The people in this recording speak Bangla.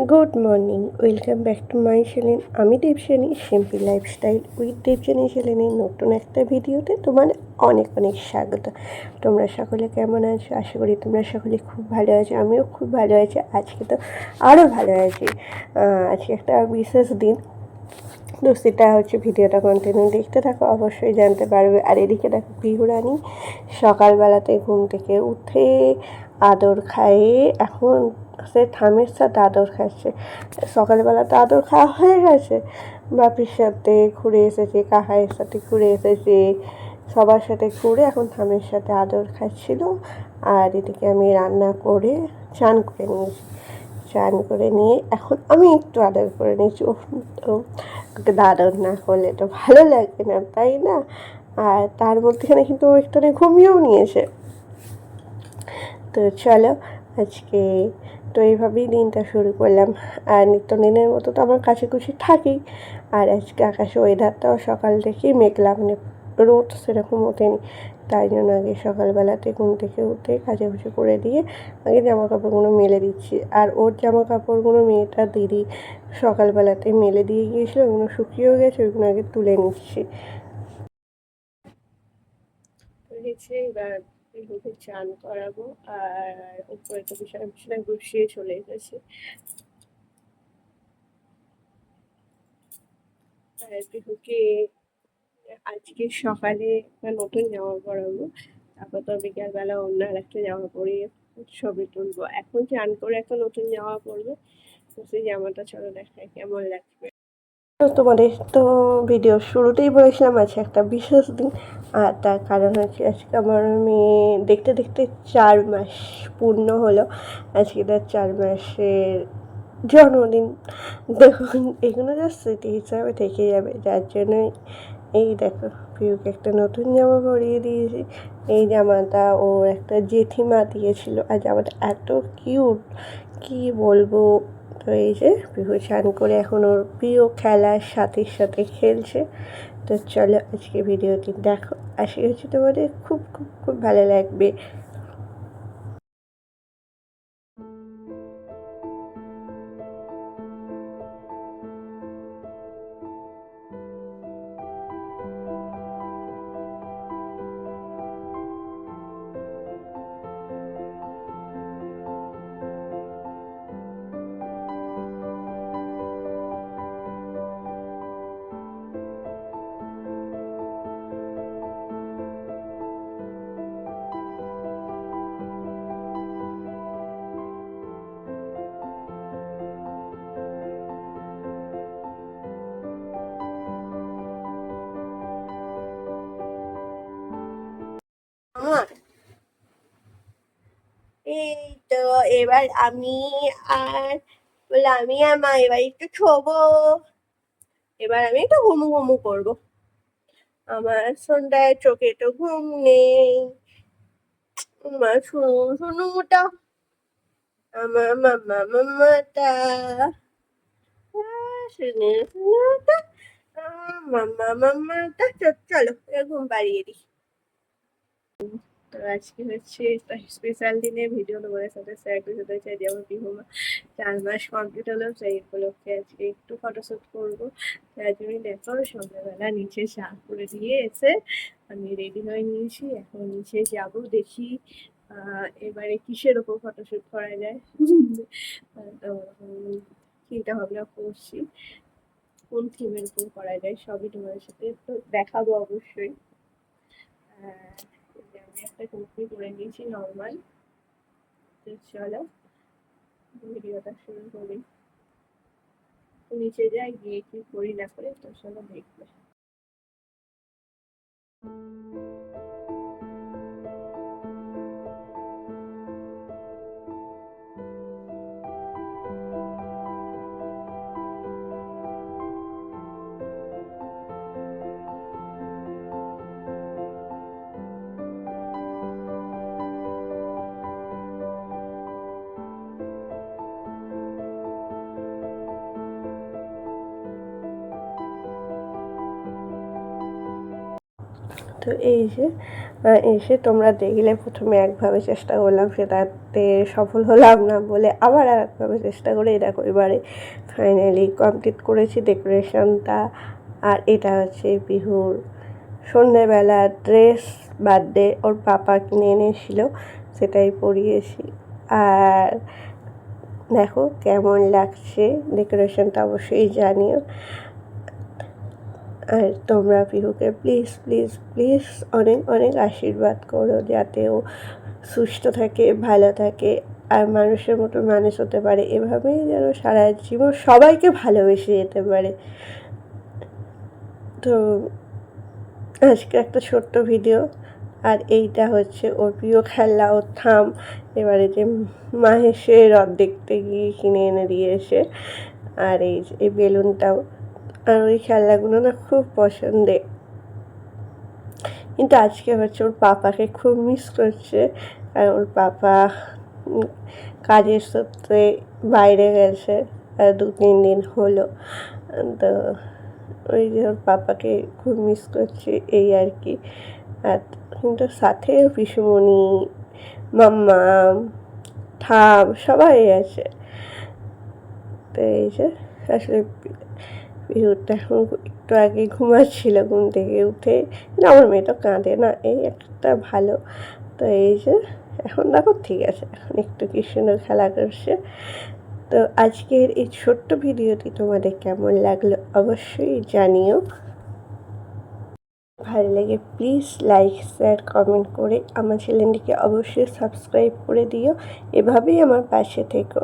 Good morning, welcome back to my channel. আমি Debjani, simple lifestyle with Debjani চ্যানেলের নতুন একটা ভিডিওতে তোমার অনেক অনেক স্বাগত। তোমরা সকলে কেমন আছো? আশা করি তোমরা সকলে খুব ভালো আছো। আমিও খুব ভালো আছি, আজকে তো আরও ভালো আছি। আজকে একটা বিশেষ দিন, তো সেটা হচ্ছে ভিডিওটা কন্টিনিউ দেখতে থাকো, অবশ্যই জানতে পারবে। আর এদিকে দেখো পিহুরানি সকালবেলাতে ঘুম থেকে উঠে আদর খাইয়ে এখন সে থামের সাথে আদর খাচ্ছে। সকালবেলা তো আদর খাওয়া হয়ে গেছে, বাপির সাথে ঘুরে এসেছে, কাকাইয়ের সাথে ঘুরে এসেছে, সবার সাথে ঘুরে এখন থামের সাথে আদর খাচ্ছিল। আর এদিকে আমি রান্না করে চান করে নিয়েছি। চান করে নিয়ে এখন আমি একটু আদর করে নিয়েছি। তো ওকে আদর না করলে তো ভালো লাগবে না, তাই না? আর তার মধ্যেখানে কিন্তু ও একটু ঘুমিয়েও নিয়েছে। তো চলো আজকে তো এইভাবেই দিনটা শুরু করলাম। আর নিত্যদিনের মতো তো আমার কাছাকুছি থাকেই। আর আজকে আকাশে ওয়েদারটাও সকাল থেকেই মেঘলা, মানে রোদ সেরকম ওঠেনি। তাই জন্য আগে সকালবেলাতে ঘুম থেকে উঠে কাচাকুচি করে দিয়ে আগে জামা কাপড়গুলো মেলে দিচ্ছি। আর ওর জামা কাপড়গুলো মেয়েটা দিদি সকালবেলাতে মেলে দিয়ে গিয়েছিলো, ওগুলো শুকিয়েও গেছে, ওইগুলো আগে তুলে নিচ্ছি। এবার পিহুকে চান করাবো। আর উপরে তো বিছানা গুছিয়ে চলে এসেছে। আর পিহুকে আজকে সকালে একটা নতুন জামা পরাবো, তারপর তো বিকালবেলা অন্য আর একটা জামা পরিয়ে ছবি তুলবো। এখন চান করে একটা নতুন জামা পরবে, তো সেই জামাটা চলো দেখাই কেমন লাগবে। তো তোমাদের তো ভিডিও শুরুতেই বলেছিলাম আজকে একটা বিশেষ দিন। আর তার কারণ হচ্ছে আজকে আমার মেয়ে দেখতে দেখতে 4 মাস পূর্ণ হলো। আজকে তার 4 মাসের জন্মদিন। দেখুন, এগুলো জাস্ট স্মৃতি হিসাবে থেকে যাবে, যার জন্যই এই দেখো পিউকে একটা নতুন জামা পরিয়ে দিয়েছি। এই জামাটা ওর একটা জেঠিমা দিয়েছিল, আর জামাটা এত কিউট কি বলবো। তো এই যে পিহু স্নান করে এখন ওর প্রিয় খেলার সাথীর সাথে খেলছে। তো চলো আজকে ভিডিওটি দেখো, আশা করছি তোমাদের খুব খুব খুব ভালো লাগবে। এই তো এবার আমি আর আমি আর মা এবার একটু শোবো। এবার আমি একটু ঘুমু ঘুমু করবো। আমার সন্ধ্যায় চোখে তো ঘুম নেই। মা শুনু শুনু মোটা আমার মাম্মা মাম্মাটা, শুনে শুনুটা মাম্মা মাম্মাটা। চলো ঘুম পাড়িয়ে দিই। তো আজকে হচ্ছে স্পেশাল দিনে ভিডিও তোমাদের সাথে শেয়ার করতে চাই, যেমন পিহুমা 4 মাস কমপ্লিট হলো, সেই উপলক্ষে আজকে একটু ফটোশ্যুট করবো। তাই জন্য দেখো সন্ধ্যাবেলা নিচে চা করে দিয়ে এসে আমি রেডি হয়ে নিয়েছি। এখন নিচে যাব, দেখি এবারে কিসের ওপর ফটোশ্যুট করা যায়। তো চিন্তা ভাবনা করছি কোন থিমের উপর করা যায়, সবই তোমাদের সাথে তো দেখাবো অবশ্যই। আমি একটা টুপি করে নিয়েছি নর্মাল। তো চলো ভিডিওটা শুরু করি। নিচে যাই, গিয়ে কি করি না করি তো চলো দেখবে। তো এই যে এসে তোমরা দেখলে প্রথমে একভাবে চেষ্টা করলাম, সেটাতে সফল হলাম না বলে আবার আর একভাবে চেষ্টা করে দেখো এবারে ফাইনালি কমপ্লিট করেছি ডেকোরেশনটা। আর এটা হচ্ছে পিহুর সন্ধ্যেবেলা ড্রেস, বার্থডে ওর পাপা কিনে এনেছিল, সেটাই পরিয়েছি। আর দেখো কেমন লাগছে ডেকোরেশনটা অবশ্যই জানিও। আর তোমরা পিহুকে প্লিজ প্লিজ প্লিজ অনেক অনেক আশীর্বাদ করো, যাতে ও সুস্থ থাকে, ভালো থাকে, আর মানুষের মতো মানুষ হতে পারে, এভাবেই যেন সারা জীবন সবাইকে ভালোবেসে যেতে পারে। তো আজকে একটা ছোট্ট ভিডিও। আর এইটা হচ্ছে ওর প্রিয় খেলনা, ওর থাম এবারে যে মাহেশের রথ দেখতে গিয়ে কিনে এনে দিয়েছে। আর এই বেলুনটাও। আর ওই খেলনাগুলো না খুব পছন্দের, কিন্তু আজকে হচ্ছে ওর পাপাকে খুব মিস করছে। আর ওর পাপা কাজের সূত্রে বাইরে গেছে, 2-3 দিন হলো। তো ওই যে ওর পাপাকে খুব মিস করছে এই আর কি। আর কিন্তু সাথে পিসুমণি, মাম্মাম, ঠাম সবাই আছে। তো এই যে আসলে পিহুটা এখন একটু আগে ঘুমাচ্ছিল, ঘুম থেকে উঠে, কিন্তু আমার মেয়ে তো কাঁদে না, এই একটা ভালো। তো এই যে এখন দেখো ঠিক আছে, এখন একটু কি সুন্দর খেলা করছে। তো আজকের এই ছোট্ট ভিডিওটি তোমাদের কেমন লাগলো অবশ্যই জানিও। ভালো লাগে প্লিজ লাইক, শেয়ার, কমেন্ট করে আমার চ্যানেলটিকে অবশ্যই সাবস্ক্রাইব করে দিও। এভাবেই আমার পাশে থেকো।